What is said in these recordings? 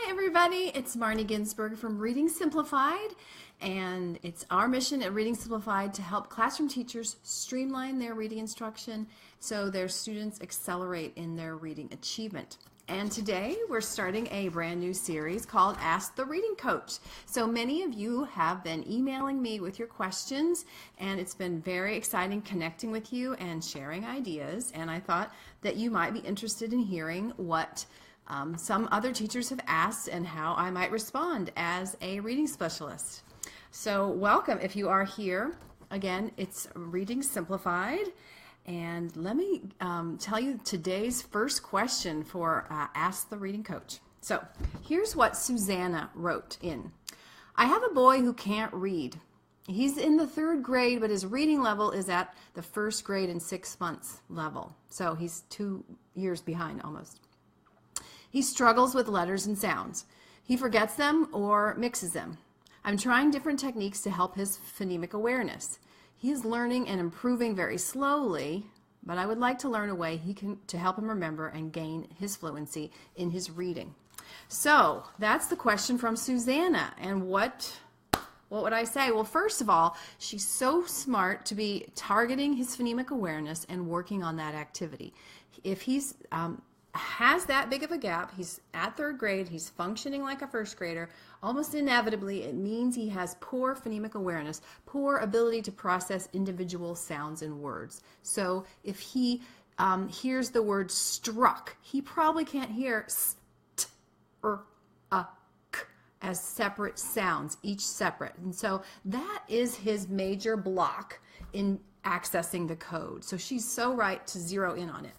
Hi everybody, it's Marnie Ginsberg from Reading Simplified, and it's our mission at Reading Simplified to help classroom teachers streamline their reading instruction so their students accelerate in their reading achievement. And today we're starting a brand new series called Ask the Reading Coach. So many of you have been emailing me with your questions, and it's been very exciting connecting with you and sharing ideas, and I thought that you might be interested in hearing what some other teachers have asked and how I might respond as a reading specialist. So welcome if you are here. Again, it's Reading Simplified. And let me tell you today's first question for Ask the Reading Coach. So here's what Susana wrote in. I have a boy who can't read. He's in the third grade, but his reading level is at the first grade in 6 months level. So he's 2 years behind almost. He struggles with letters and sounds. He forgets them or mixes them. I'm trying different techniques to help his phonemic awareness. He is learning and improving very slowly, but I would like to learn a way to help him remember and gain his fluency in his reading. So that's the question from Susana. And what would I say? Well, first of all, she's so smart to be targeting his phonemic awareness and working on that activity. If he's has that big of a gap, he's at third grade, he's functioning like a first grader, almost inevitably it means he has poor phonemic awareness, poor ability to process individual sounds and words. So if he hears the word struck, he probably can't hear st or k as separate sounds, each separate. And so that is his major block in accessing the code. So she's so right to zero in on it.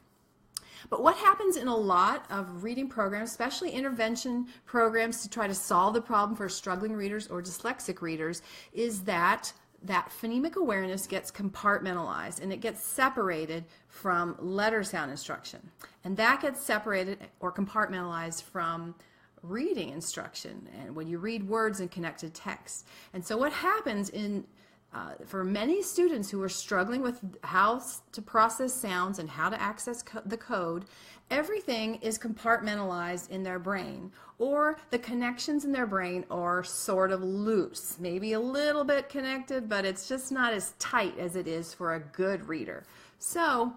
But what happens in a lot of reading programs, especially intervention programs to try to solve the problem for struggling readers or dyslexic readers, is that phonemic awareness gets compartmentalized and it gets separated from letter sound instruction. And that gets separated or compartmentalized from reading instruction and when you read words in connected text. And so what happens for many students who are struggling with how to process sounds and how to access the code, everything is compartmentalized in their brain, or the connections in their brain are sort of loose, maybe a little bit connected, but it's just not as tight as it is for a good reader. So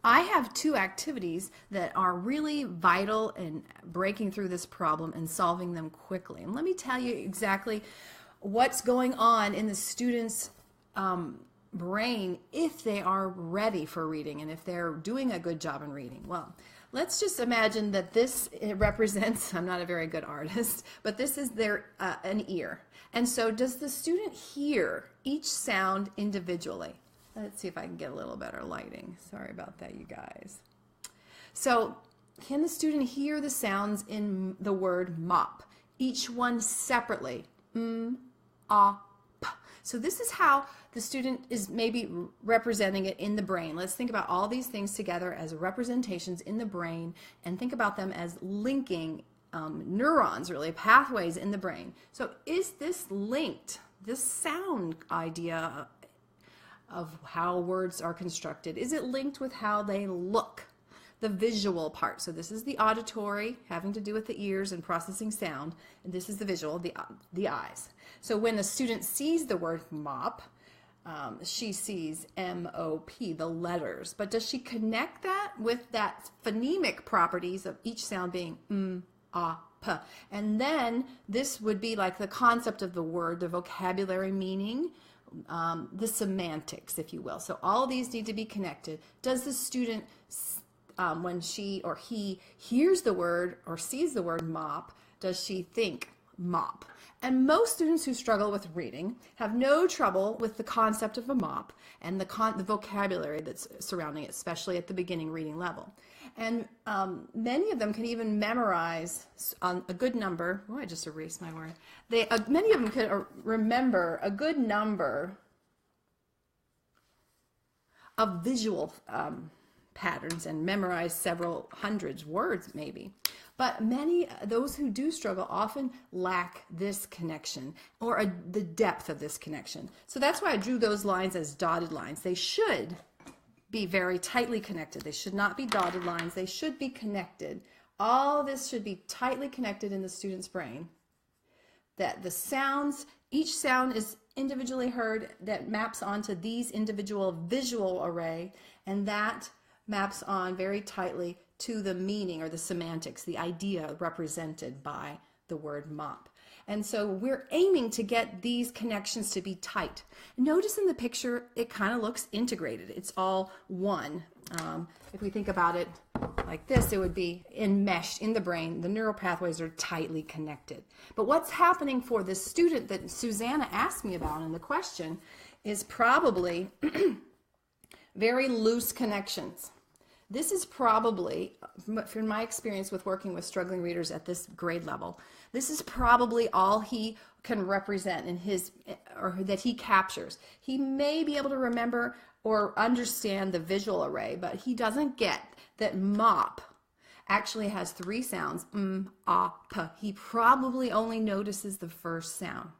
I have two activities that are really vital in breaking through this problem and solving them quickly. And let me tell you exactly what's going on in the student's brain if they are ready for reading and if they're doing a good job in reading. Well, let's just imagine that it represents, I'm not a very good artist, but this is an ear. And so does the student hear each sound individually? Let's see if I can get a little better lighting. Sorry about that, you guys. So can the student hear the sounds in the word mop, each one separately? P. So this is how the student is maybe representing it in the brain. Let's think about all these things together as representations in the brain and think about them as linking neurons, really, pathways in the brain. So is this linked, this sound idea of how words are constructed, is it linked with how they look? The visual part. So this is the auditory, having to do with the ears and processing sound, and this is the visual, the eyes. So when the student sees the word mop, she sees M-O-P, the letters. But does she connect that with that phonemic properties of each sound being P? And then this would be like the concept of the word, the vocabulary meaning, the semantics, if you will. So all these need to be connected. Does the student when she or he hears the word or sees the word mop, does she think mop? And most students who struggle with reading have no trouble with the concept of a mop and the vocabulary that's surrounding it, especially at the beginning reading level. And many of them can even memorize a good number. Oh, I just erased my word. Many of them can remember a good number of visual patterns and memorize several hundreds words maybe. But those who do struggle often lack this connection or the depth of this connection. So that's why I drew those lines as dotted lines. They should be very tightly connected. They should not be dotted lines. They should be connected All this should be tightly connected in the student's brain. That the sounds, each sound is individually heard that maps onto these individual visual array, and that maps on very tightly to the meaning or the semantics, the idea represented by the word mop. And so we're aiming to get these connections to be tight. Notice in the picture, it kind of looks integrated. It's all one. If we think about it like this, it would be enmeshed in the brain. The neural pathways are tightly connected. But what's happening for this student that Susana asked me about in the question is probably very loose connections. This is probably, from my experience with working with struggling readers at this grade level, this is probably all he can represent in his, or that he captures. He may be able to remember or understand the visual array, but he doesn't get that mop actually has 3 sounds, p. He probably only notices the first sound.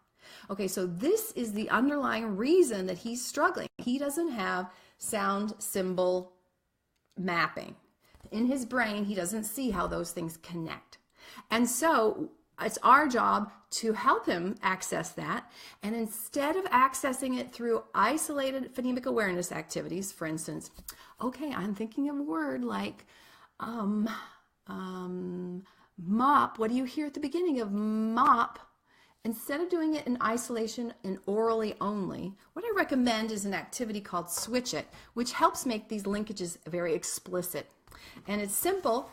Okay, so this is the underlying reason that he's struggling. He doesn't have sound symbol mapping. In his brain, he doesn't see how those things connect. And so it's our job to help him access that. And instead of accessing it through isolated phonemic awareness activities, for instance, okay, I'm thinking of a word like mop. What do you hear at the beginning of mop? Instead of doing it in isolation and orally only, what I recommend is an activity called Switch It, which helps make these linkages very explicit. And it's simple,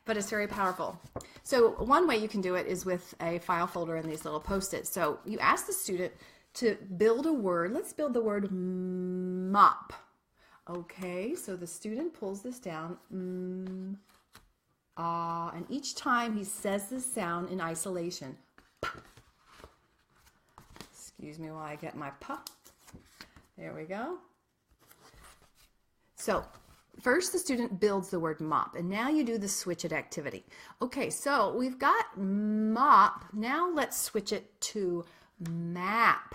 but it's very powerful. So one way you can do it is with a file folder and these little Post-its. So you ask the student to build a word. Let's build the word mop. Okay, so the student pulls this down, and each time he says this sound in isolation. Excuse me while I get my p. There we go. So first the student builds the word mop, and now you do the switch it activity. Okay, so we've got mop. Now let's switch it to map.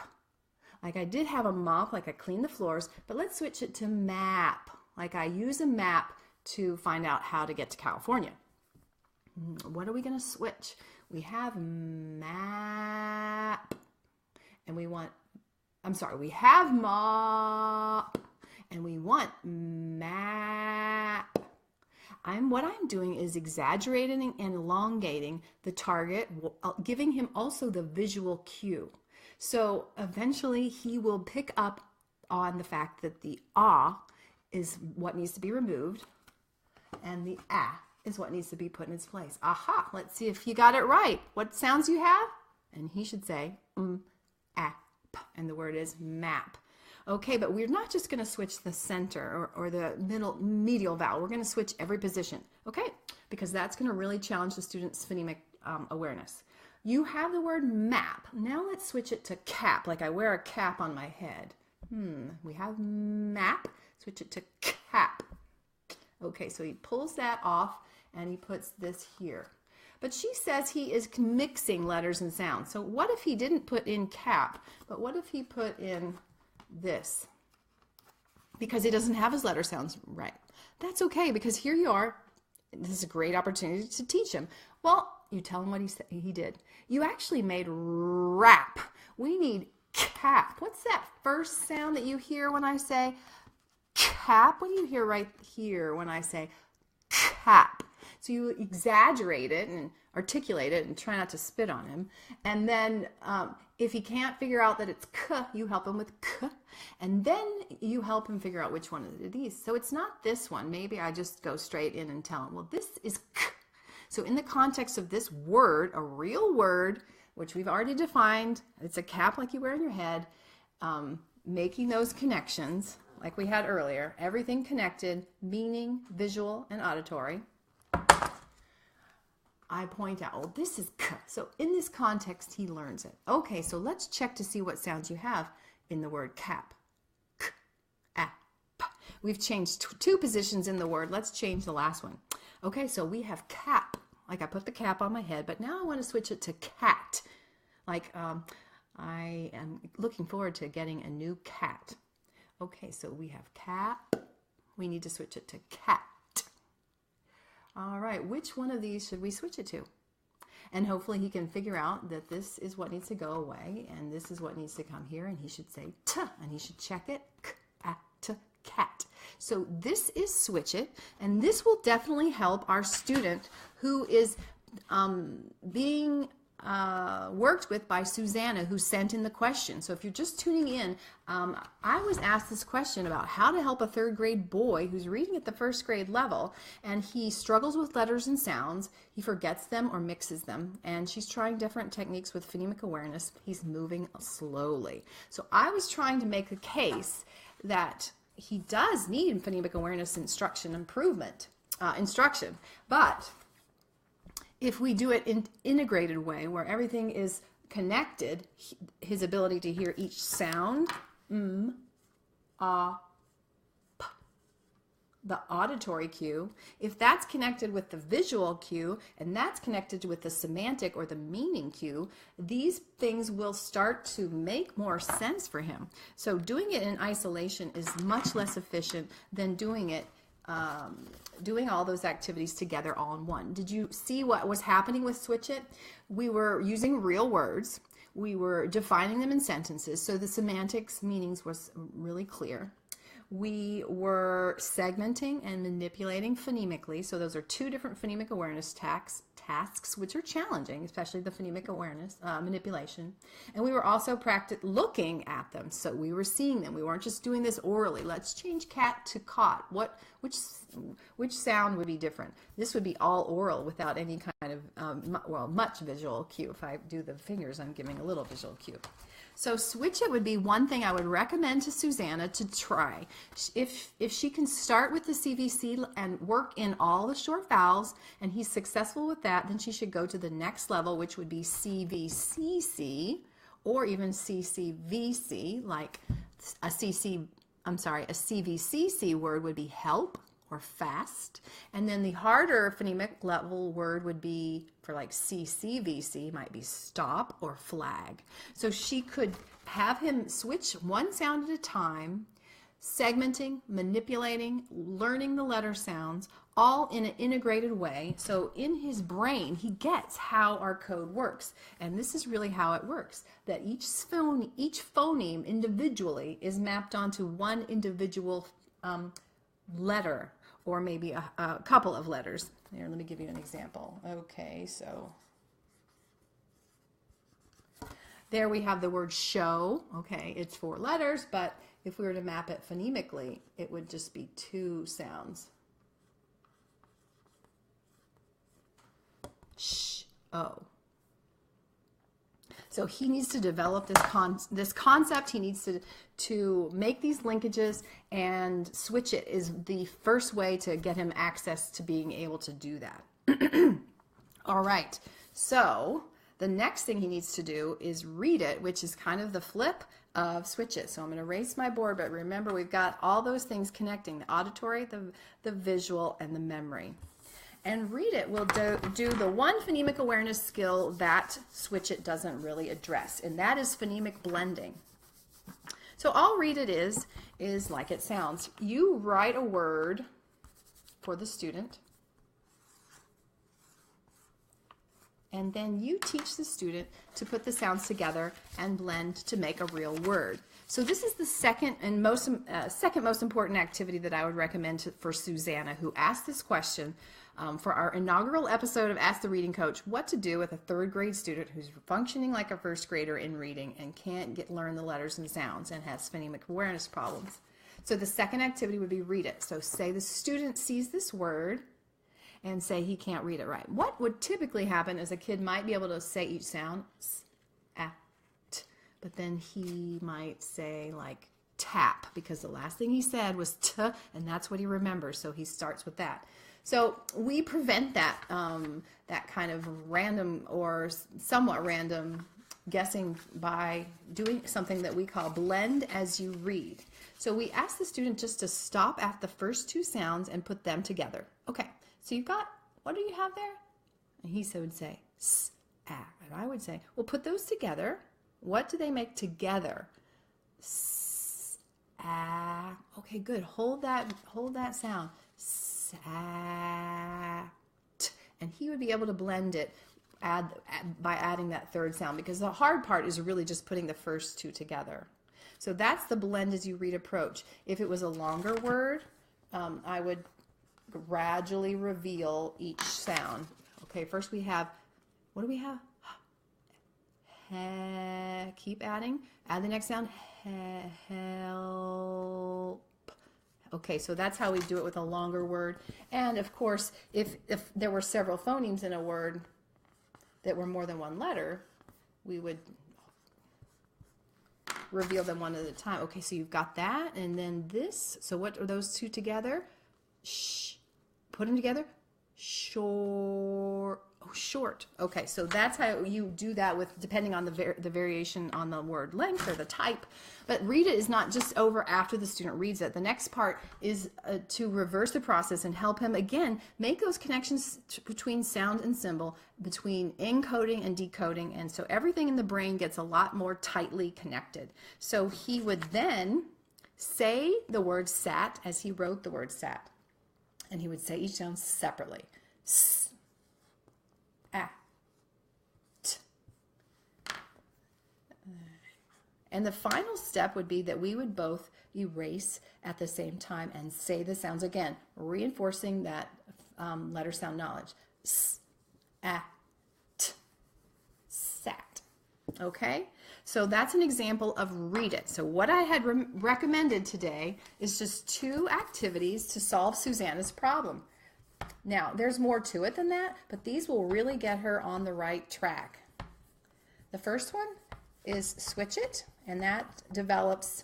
Like I did have a mop, like I cleaned the floors, but let's switch it to map. Like I use a map to find out how to get to California. What are we going to switch? We have map. And we want, we have mop, and we want map. What I'm doing is exaggerating and elongating the target, giving him also the visual cue. So eventually he will pick up on the fact that the ah is what needs to be removed, and the ah is what needs to be put in its place. Aha, let's see if you got it right. What sounds you have? And he should say, app, and the word is map. Okay, but we're not just going to switch the center or the medial vowel. We're going to switch every position, okay? Because that's going to really challenge the student's phonemic awareness. You have the word map. Now let's switch it to cap, like I wear a cap on my head. We have map, switch it to cap. Okay, so he pulls that off and he puts this here. But she says he is mixing letters and sounds. So what if he didn't put in cap, but what if he put in this? Because he doesn't have his letter sounds right. That's okay, because here you are. This is a great opportunity to teach him. Well, you tell him what he did. You actually made rap. We need cap. What's that first sound that you hear when I say cap? What do you hear right here when I say cap? So you exaggerate it and articulate it and try not to spit on him. And then if he can't figure out that it's k, you help him with k. And then you help him figure out which one of these. So it's not this one. Maybe I just go straight in and tell him, well, this is k. So in the context of this word, a real word, which we've already defined, it's a cap like you wear on your head, making those connections like we had earlier, everything connected, meaning, visual, and auditory. I point out, oh, this is k. So in this context, he learns it. Okay, so let's check to see what sounds you have in the word cap. K, a, p. We've changed 2 positions in the word. Let's change the last one. Okay, so we have cap, like I put the cap on my head, but now I want to switch it to cat. Like I am looking forward to getting a new cat. Okay, so we have cap. We need to switch it to cat. All right, which one of these should we switch it to? And hopefully he can figure out that this is what needs to go away and this is what needs to come here, and he should say t, and he should check it, k-a-t, cat. So this is switch it, and this will definitely help our student who is being worked with by Susana, who sent in the question. So if you're just tuning in, I was asked this question about how to help a third grade boy who's reading at the first grade level, and he struggles with letters and sounds. He forgets them or mixes them, and she's trying different techniques with phonemic awareness. He's moving slowly. So I was trying to make a case that he does need phonemic awareness instruction, but if we do it in integrated way where everything is connected, his ability to hear each sound, the auditory cue, if that's connected with the visual cue and that's connected with the semantic or the meaning cue, these things will start to make more sense for him. So doing it in isolation is much less efficient than doing it doing all those activities together all in one. Did you see what was happening with Switch It? We were using real words. We were defining them in sentences, so the semantics meanings was really clear. We were segmenting and manipulating phonemically, so those are two different phonemic awareness tasks, which are challenging, especially the phonemic awareness manipulation. And we were also looking at them, so we were seeing them. We weren't just doing this orally. Let's change cat to caught. Which sound would be different? This would be all oral without any kind of, much visual cue. If I do the fingers, I'm giving a little visual cue. So switch it would be one thing I would recommend to Susana to try. If she can start with the CVC and work in all the short vowels, and he's successful with that, then she should go to the next level, which would be CVCC or even CCVC, like a CVCC word would be help or fast, and then the harder phonemic level word would be for like CCVC, might be stop or flag. So she could have him switch one sound at a time, segmenting, manipulating, learning the letter sounds, all in an integrated way. So in his brain, he gets how our code works. And this is really how it works, that each phoneme individually is mapped onto one individual letter, or maybe a couple of letters. Here, let me give you an example. Okay, so there we have the word show. Okay, it's 4 letters, but if we were to map it phonemically, it would just be 2 sounds. Sh-o. So he needs to develop this concept. He needs to make these linkages, and switch it is the first way to get him access to being able to do that. All right, so the next thing he needs to do is read it, which is kind of the flip of switch it. So I'm going to erase my board, but remember we've got all those things connecting, the auditory, the visual, and the memory. And read it will do the one phonemic awareness skill that switch it doesn't really address, and that is phonemic blending. So all read it is like it sounds. You write a word for the student, and then you teach the student to put the sounds together and blend to make a real word. So this is the second most important activity that I would recommend for Susana, who asked this question for our inaugural episode of Ask the Reading Coach, what to do with a 3rd grade student who's functioning like a 1st grader in reading and can't learn the letters and sounds and has phonemic awareness problems. So the second activity would be read it. So say the student sees this word and say he can't read it right. What would typically happen is a kid might be able to say each sound, s, a, t, but then he might say like tap, because the last thing he said was t, and that's what he remembers, so he starts with that. So we prevent that, that kind of random or somewhat random guessing by doing something that we call blend as you read. So we ask the student just to stop at the first 2 sounds and put them together. Okay, so you've got, what do you have there? And he would say, s, a. And I would say, well, put those together. What do they make together? S, a. Okay, good. Hold that sound. Sa. and he would be able to blend it by adding that third sound, because the hard part is really just putting the first two together. So that's the blend as you read approach. If it was a longer word, I would gradually reveal each sound. Okay, first we have, what do we have? Keep adding. Add the next sound. Help. Okay, so that's how we do it with a longer word. And of course, if there were several phonemes in a word that were more than one letter, we would reveal them one at a time. Okay, so you've got that, and then this. So what are those two together? Shh. Put them together. Short. Oh, short. Okay, so that's how you do that with, depending on the variation on the word length or the type. But read it is not just over after the student reads it. The next part is to reverse the process and help him, again, make those connections between sound and symbol, between encoding and decoding, and so everything in the brain gets a lot more tightly connected. So he would then say the word sat as he wrote the word sat, and he would say each sound separately. S, ah, t. And the final step would be that we would both erase at the same time and say the sounds again, reinforcing that letter sound knowledge. S, ah, t, sat. Okay? So that's an example of read it. So what I had recommended today is just 2 activities to solve Susana's problem. Now, there's more to it than that, but these will really get her on the right track. The first one is switch it, and that develops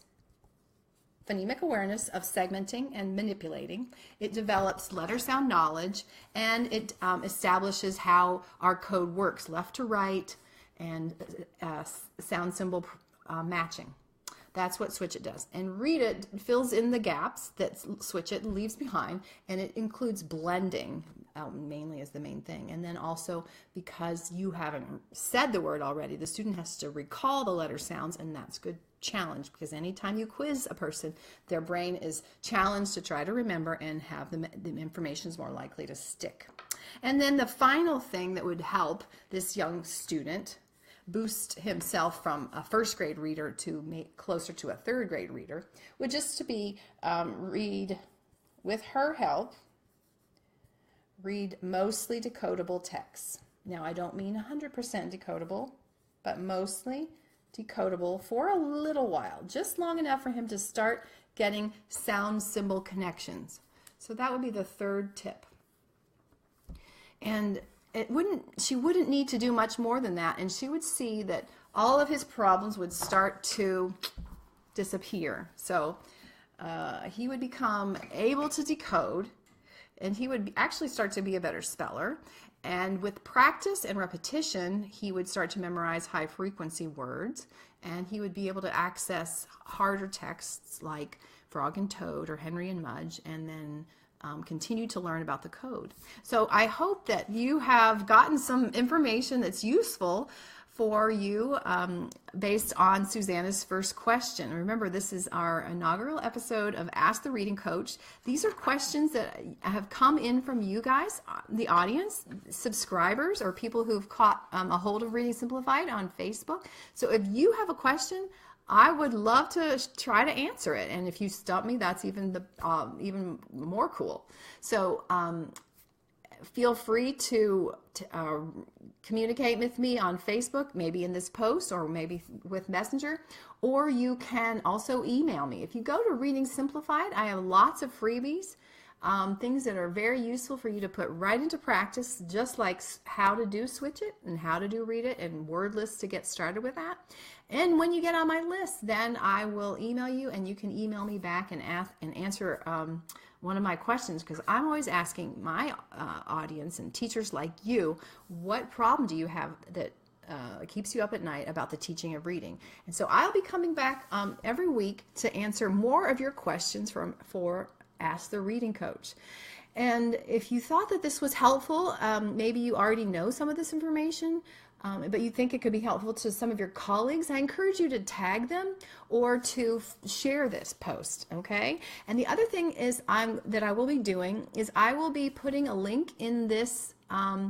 phonemic awareness of segmenting and manipulating. It develops letter sound knowledge, and it establishes how our code works, left to right, and sound symbol matching. That's what switch it does. And read it fills in the gaps that switch it leaves behind, and it includes blending mainly as the main thing. And then also, because you haven't said the word already, the student has to recall the letter sounds, and that's a good challenge, because anytime you quiz a person, their brain is challenged to try to remember and have the information is more likely to stick. And then the final thing that would help this young student boost himself from a first grade reader to make closer to a third grade reader would just to be read, with her help, read mostly decodable texts. Now, I don't mean 100% decodable, but mostly decodable for a little while, just long enough for him to start getting sound symbol connections. So that would be the third tip. And she wouldn't need to do much more than that, and she would see that all of his problems would start to disappear. So he would become able to decode, and he would actually start to be a better speller. And with practice and repetition, he would start to memorize high frequency words, and he would be able to access harder texts like Frog and Toad or Henry and Mudge, and then continue to learn about the code. So I hope that you have gotten some information that's useful for you based on Susana's first question. Remember, this is our inaugural episode of Ask the Reading Coach. These are questions that have come in from you guys, the audience, subscribers, or people who've caught a hold of Reading Simplified on Facebook. So if you have a question, I would love to try to answer it, and if you stump me, that's even more cool. So feel free to communicate with me on Facebook, maybe in this post or maybe with Messenger, or you can also email me. If you go to Reading Simplified, I have lots of freebies, things that are very useful for you to put right into practice, just like how to do switch it and how to do read it and word lists to get started with that. And when you get on my list, then I will email you, and you can email me back and answer one of my questions, because I'm always asking my audience and teachers like you, what problem do you have that keeps you up at night about the teaching of reading? And so I'll be coming back every week to answer more of your questions for Ask the Reading Coach. And if you thought that this was helpful, maybe you already know some of this information, but you think it could be helpful to some of your colleagues, I encourage you to tag them or to share this post, okay? And the other thing is that I will be doing is I will be putting a link in this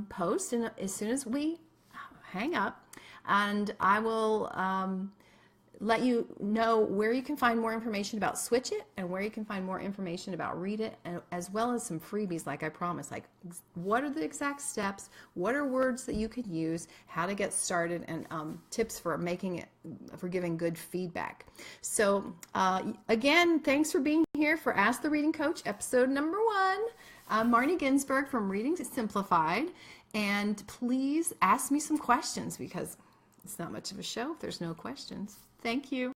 post and as soon as we hang up, and I will let you know where you can find more information about Switch It and where you can find more information about Read It, and as well as some freebies like I promised, like what are the exact steps, what are words that you could use, how to get started, and tips for giving good feedback. So again, thanks for being here for Ask the Reading Coach, episode number 1. I'm Marnie Ginsberg from Reading Simplified, and please ask me some questions because it's not much of a show if there's no questions. Thank you.